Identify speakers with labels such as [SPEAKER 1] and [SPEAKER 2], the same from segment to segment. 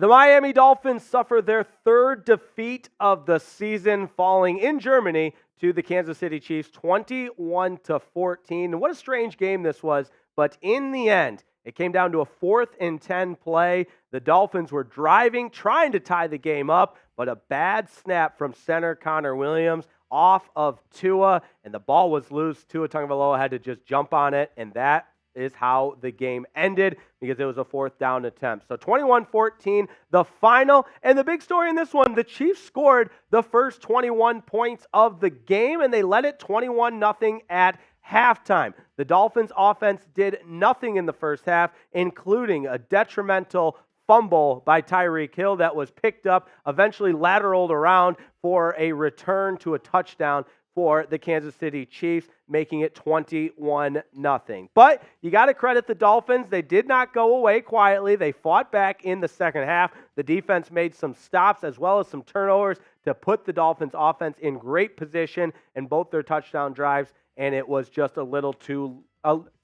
[SPEAKER 1] The Miami Dolphins suffer their third defeat of the season, falling in Germany to the Kansas City Chiefs 21-14. And what a strange game this was, but in the end, it came down to a 4th and 10 play. The Dolphins were driving, trying to tie the game up, but a bad snap from center Connor Williams off of Tua, and the ball was loose. Tua Tagovailoa had to just jump on it, and that is how the game ended because it was a 4th down attempt. So 21-14, the final. And the big story in this one, the Chiefs scored the first 21 points of the game, and they led it 21-0 at halftime. The Dolphins offense did nothing in the first half, including a detrimental fumble by Tyreek Hill that was picked up, eventually lateraled around for a return to a touchdown for the Kansas City Chiefs, making it 21-0. But you got to credit the Dolphins. They did not go away quietly. They fought back in the second half. The defense made some stops as well as some turnovers to put the Dolphins offense in great position in both their touchdown drives, and it was just a little too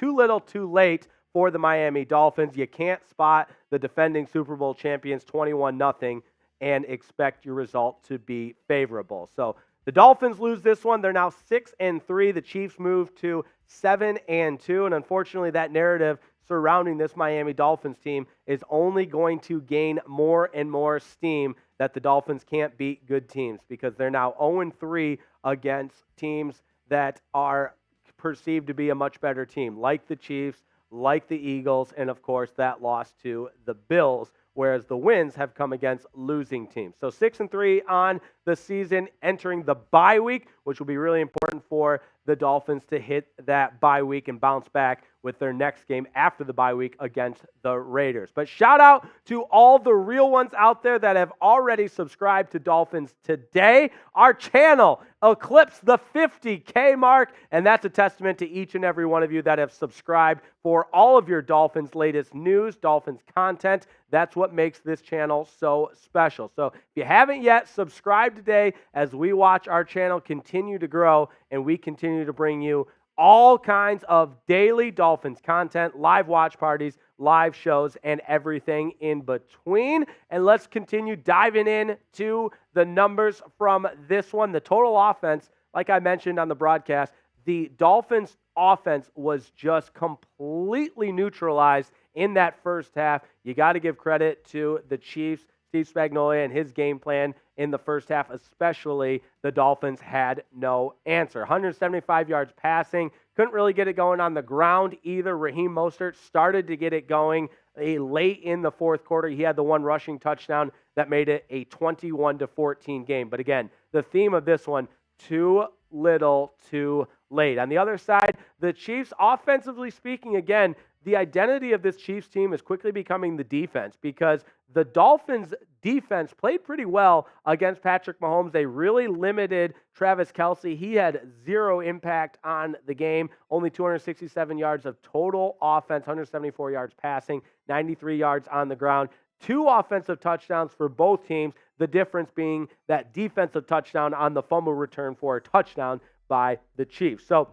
[SPEAKER 1] little too late for the Miami Dolphins. You can't spot the defending Super Bowl champions 21-0 and expect your result to be favorable. So the Dolphins lose this one. They're now 6-3. The Chiefs move to 7-2. And unfortunately, that narrative surrounding this Miami Dolphins team is only going to gain more and more steam that the Dolphins can't beat good teams because they're now 0-3 against teams that are perceived to be a much better team, like the Chiefs, like the Eagles, and of course that loss to the Bills, whereas the wins have come against losing teams. So 6-3 on the season, entering the bye week, which will be really important for the Dolphins to hit that bye week and bounce back with their next game after the bye week against the Raiders. But shout out to all the real ones out there that have already subscribed to Dolphins Today. Our channel eclipsed the 50K mark, and that's a testament to each and every one of you that have subscribed for all of your Dolphins latest news, Dolphins content. That's what makes this channel so special. So if you haven't yet, subscribe today as we watch our channel continue to grow and we continue to bring you all kinds of daily Dolphins content, live watch parties, live shows, and everything in between. And let's continue diving into the numbers from this one. The total offense, like I mentioned on the broadcast, the Dolphins offense was just completely neutralized in that first half. You got to give credit to the Chiefs, Steve Spagnuolo, and his game plan in the first half, especially. The Dolphins had no answer. 175 yards passing. Couldn't really get it going on the ground either. Raheem Mostert started to get it going late in the fourth quarter. He had the one rushing touchdown that made it a 21-14 game. But again, the theme of this one, too little, too late. On the other side, the Chiefs, offensively speaking, again, the identity of this Chiefs team is quickly becoming the defense because the Dolphins defense played pretty well against Patrick Mahomes. They really limited Travis Kelce. He had zero impact on the game, only 267 yards of total offense, 174 yards passing, 93 yards on the ground. 2 offensive touchdowns for both teams, the difference being that defensive touchdown on the fumble return for a touchdown by the Chiefs. So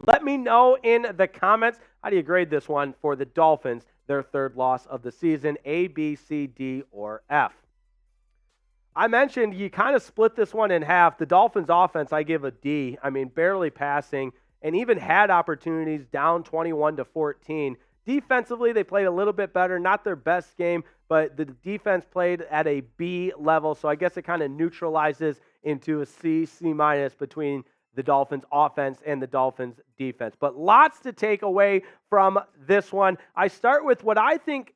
[SPEAKER 1] let me know in the comments, how do you grade this one for the Dolphins, their third loss of the season, A, B, C, D, or F? I mentioned you kind of split this one in half. The Dolphins offense, I give a D. I mean, barely passing and even had opportunities down 21-14. Defensively, they played a little bit better, not their best game, but the defense played at a B level, so I guess it kind of neutralizes into a C, C minus between the Dolphins offense and the Dolphins defense. But lots to take away from this one. I start with what I think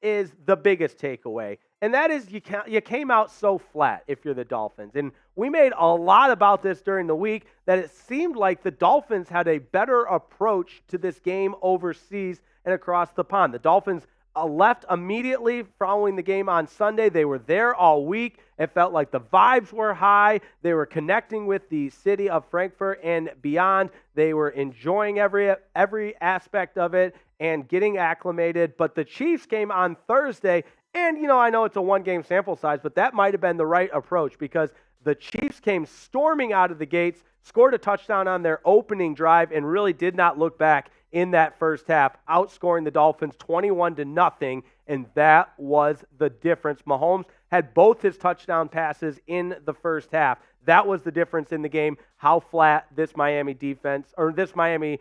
[SPEAKER 1] is the biggest takeaway, and that is you came out so flat if you're the Dolphins. And we made a lot about this during the week, that it seemed like the Dolphins had a better approach to this game overseas and across the pond. The Dolphins left immediately following the game on Sunday. They were there all week. It felt like the vibes were high. They were connecting with the city of Frankfurt and beyond. They were enjoying every aspect of it and getting acclimated. But the Chiefs came on Thursday, and I know it's a one-game sample size, but that might have been the right approach because the Chiefs came storming out of the gates, scored a touchdown on their opening drive, and really did not look back in that first half, outscoring the Dolphins 21-0, and that was the difference. Mahomes had both his touchdown passes in the first half. That was the difference in the game, how flat this Miami defense, or this Miami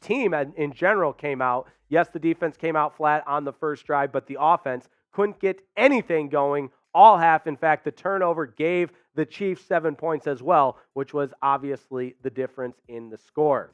[SPEAKER 1] team in general came out. Yes, the defense came out flat on the first drive, but the offense couldn't get anything going all half. In fact, the turnover gave the Chiefs 7 points as well, which was obviously the difference in the score.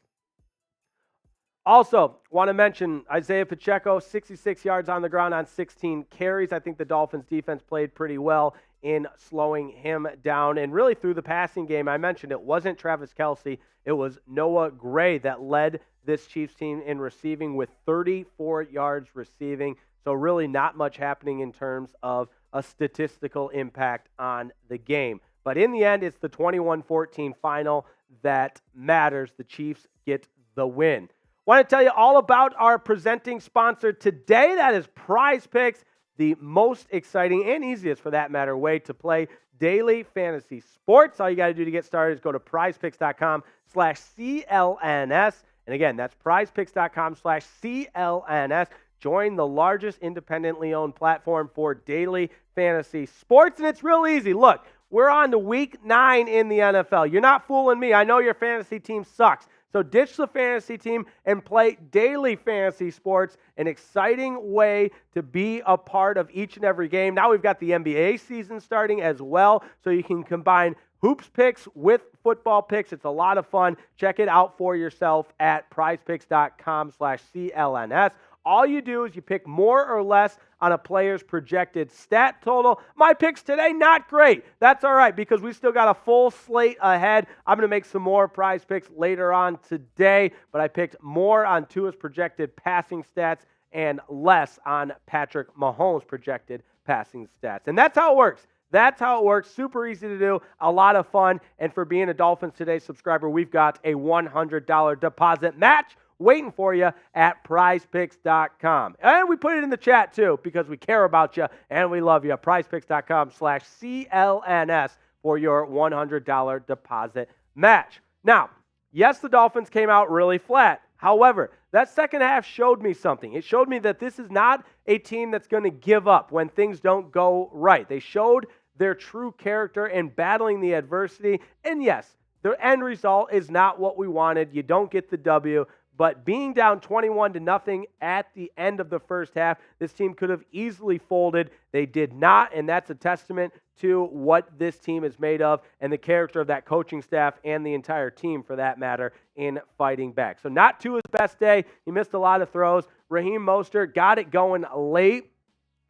[SPEAKER 1] Also, want to mention Isaiah Pacheco, 66 yards on the ground on 16 carries. I think the Dolphins defense played pretty well in slowing him down. And really through the passing game, I mentioned it wasn't Travis Kelce. It was Noah Gray that led this Chiefs team in receiving with 34 yards receiving. So really not much happening in terms of a statistical impact on the game. But in the end, it's the 21-14 final that matters. The Chiefs get the win. Want to tell you all about our presenting sponsor today. That is Prize Picks, the most exciting and easiest, for that matter, way to play daily fantasy sports. All you got to do to get started is go to prizepicks.com/CLNS. And again, that's prizepicks.com/CLNS. Join the largest independently owned platform for daily fantasy sports. And it's real easy. Look, we're on to week 9 in the NFL. You're not fooling me. I know your fantasy team sucks. So ditch the fantasy team and play daily fantasy sports, an exciting way to be a part of each and every game. Now we've got the NBA season starting as well, so you can combine hoops picks with football picks. It's a lot of fun. Check it out for yourself at prizepicks.com/CLNS. All you do is you pick more or less on a player's projected stat total. My picks today, not great. That's all right because we still got a full slate ahead. I'm going to make some more prize picks later on today, but I picked more on Tua's projected passing stats and less on Patrick Mahomes' projected passing stats. And that's how it works. That's how it works. Super easy to do. A lot of fun. And for being a Dolphins Today subscriber, we've got a $100 deposit match waiting for you at prizepicks.com. And we put it in the chat too because we care about you and we love you. prizepicks.com/CLNS for your $100 deposit match. Now, yes, the Dolphins came out really flat. However, that second half showed me something. It showed me that this is not a team that's going to give up when things don't go right. They showed their true character in battling the adversity. And yes, the end result is not what we wanted. You don't get the W. But being down 21-0 at the end of the first half, this team could have easily folded. They did not, and that's a testament to what this team is made of and the character of that coaching staff and the entire team, for that matter, in fighting back. So not Tua's best day. He missed a lot of throws. Raheem Mostert got it going late.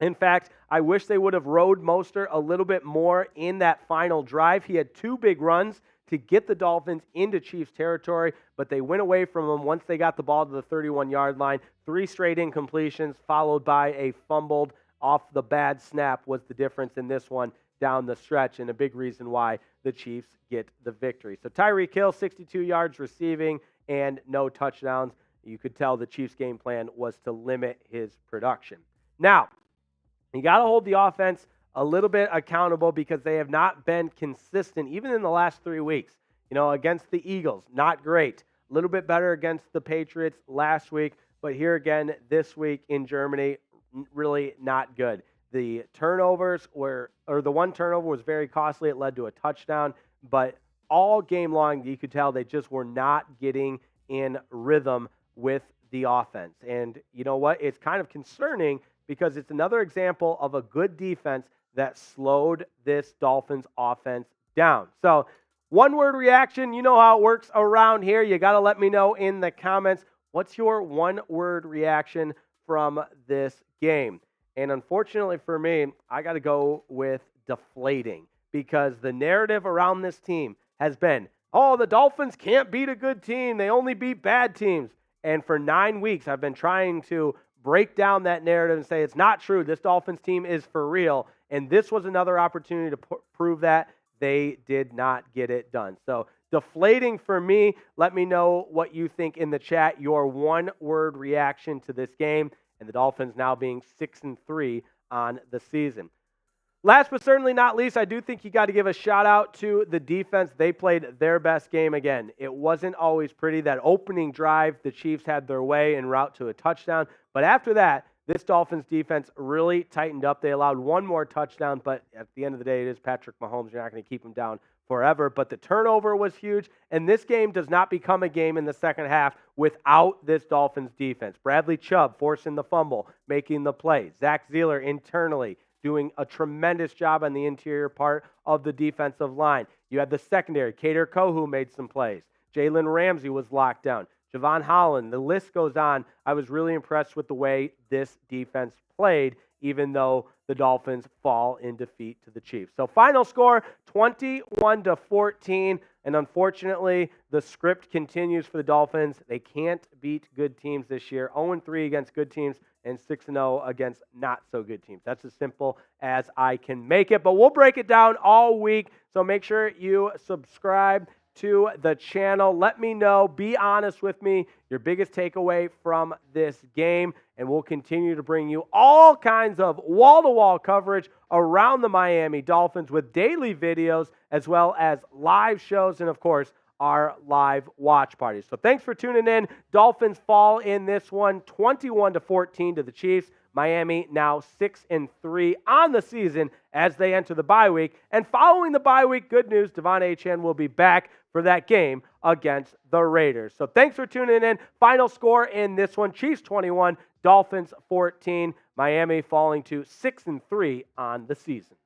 [SPEAKER 1] In fact, I wish they would have rode Mostert a little bit more in that final drive. He had 2 big runs to get the Dolphins into Chiefs territory, but they went away from him once they got the ball to the 31-yard line. 3 straight incompletions followed by a fumbled off the bad snap was the difference in this one down the stretch, and a big reason why the Chiefs get the victory. So Tyreek Hill, 62 yards receiving and no touchdowns. You could tell the Chiefs' game plan was to limit his production. Now, you got to hold the offense a little bit accountable because they have not been consistent even in the last 3 weeks. You know, against the Eagles, not great. A little bit better against the Patriots last week, but here again this week in Germany, really not good. The turnovers the one turnover was very costly. It led to a touchdown, but all game long you could tell they just were not getting in rhythm with the offense. And you know what? It's kind of concerning because it's another example of a good defense that slowed this Dolphins offense down. So, one-word reaction, you know how it works around here. You got to let me know in the comments, what's your one-word reaction from this game? And unfortunately for me, I got to go with deflating because the narrative around this team has been, oh, the Dolphins can't beat a good team. They only beat bad teams. And for 9 weeks, I've been trying to break down that narrative and say it's not true. This Dolphins team is for real. And this was another opportunity to prove that. They did not get it done. So deflating for me. Let me know what you think in the chat, your one-word reaction to this game, and the Dolphins now being 6-3 on the season. Last but certainly not least, I do think you got to give a shout out to the defense. They played their best game again. It wasn't always pretty. That opening drive, the Chiefs had their way en route to a touchdown. But after that, this Dolphins defense really tightened up. They allowed one more touchdown, but at the end of the day, it is Patrick Mahomes. You're not going to keep him down forever. But the turnover was huge, and this game does not become a game in the second half without this Dolphins defense. Bradley Chubb forcing the fumble, making the play. Zach Sieler internally doing a tremendous job on the interior part of the defensive line. You had the secondary. Kader Kohou made some plays. Jalen Ramsey was locked down. Javon Holland, the list goes on. I was really impressed with the way this defense played, even though the Dolphins fall in defeat to the Chiefs. So final score, 21-14. And unfortunately, the script continues for the Dolphins. They can't beat good teams this year. 0-3 against good teams and 6-0 against not-so-good teams. That's as simple as I can make it. But we'll break it down all week, so make sure you subscribe to the channel. Let me know, be honest with me, your biggest takeaway from this game, and we'll continue to bring you all kinds of wall-to-wall coverage around the Miami Dolphins with daily videos as well as live shows and, of course, our live watch parties. So thanks for tuning in. Dolphins fall in this one, 21-14 to the Chiefs. Miami now 6-3 on the season as they enter the bye week. And following the bye week, good news, Devon Achane will be back for that game against the Raiders. So thanks for tuning in. Final score in this one, Chiefs 21, Dolphins 14. Miami falling to 6-3 on the season.